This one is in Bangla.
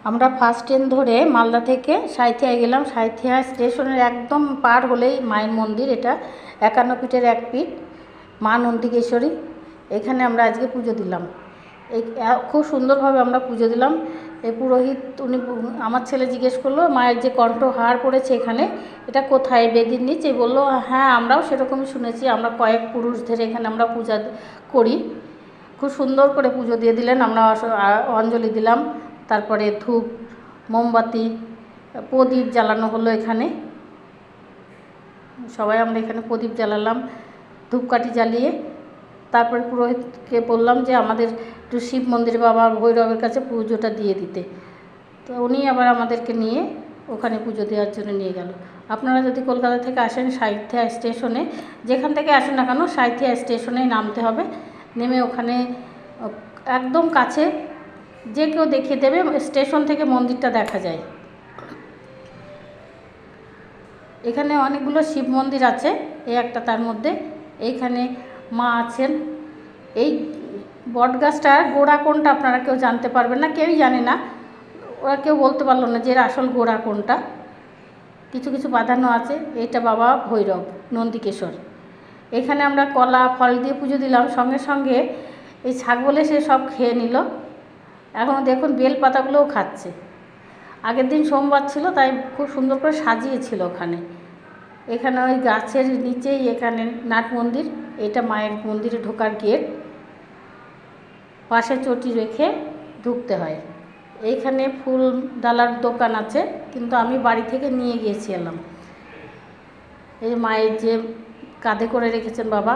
আমরা ফার্স্ট ট্রেন ধরে মালদা থেকে সাঁইথিয়ায় গেলাম। সাঁইথিয়া স্টেশনের একদম পার হলেই মায়ের মন্দির, এটা 51 পীঠের এক পীঠ মা নন্দিকেশ্বরী। এখানে আমরা আজকে পুজো দিলাম। খুব সুন্দরভাবে আমরা পুজো দিলাম। এই পুরোহিত উনি, আমার ছেলে জিজ্ঞেস করলো মায়ের যে কণ্ঠহার পড়েছে এখানে, এটা কোথায়? বেদির নিচে? বললো হ্যাঁ, আমরাও সেরকমই শুনেছি, আমরা কয়েক পুরুষ ধরে এখানে আমরা পূজা করি। খুব সুন্দর করে পুজো দিয়ে দিলেন। আমরা অঞ্জলি দিলাম, তারপরে ধূপ, মোমবাতি, প্রদীপ জ্বালানো হলো। এখানে সবাই আমরা এখানে প্রদীপ জ্বালালাম, ধূপকাঠি জ্বালিয়ে। তারপরে পুরোহিতকে বললাম যে আমাদের একটু শিব মন্দির বাবা ভৈরবের কাছে পুজোটা দিয়ে দিতে। তো উনি আবার আমাদেরকে নিয়ে ওখানে পুজো দেওয়ার জন্য নিয়ে গেল। আপনারা যদি কলকাতা থেকে আসেন সাঁইথিয়া স্টেশনে, যেখান থেকে আসেন না কেন সাঁইথিয়া স্টেশনেই নামতে হবে। নেমে ওখানে একদম কাছে যে কেউ দেখিয়ে দেবে, স্টেশন থেকে মন্দিরটা দেখা যায়। এখানে অনেকগুলো শিব মন্দির আছে, এই একটা তার মধ্যে। এইখানে মা আছেন। এই বটগাছটার গোড়া কোনটা আপনারা কেউ জানতে পারবেন না, কেউই জানে না। ওরা কেউ বলতে পারলো না যে এর আসল গোড়া কোনটা। কিছু কিছু বাঁধানো আছে। এইটা বাবা ভৈরব নন্দিকেশ্বর। এখানে আমরা কলা ফল দিয়ে পুজো দিলাম। সঙ্গে সঙ্গে এই ছাগল এসে সব খেয়ে নিল। এখন দেখুন বেল পাতাগুলোও খাচ্ছে। আগের দিন সোমবার ছিল, তাই খুব সুন্দর করে সাজিয়েছিল ওখানে। এখানে ওই গাছের নিচেই এখানে নাট মন্দির, এটা মায়ের মন্দিরে ঢোকার গেট। পাশে চটি রেখে ঢুকতে হয়। এইখানে ফুল ডালার দোকান আছে, কিন্তু আমি বাড়ি থেকে নিয়ে গিয়েছিলাম। এই মায়ের যে কাঁধে করে রেখেছেন বাবা।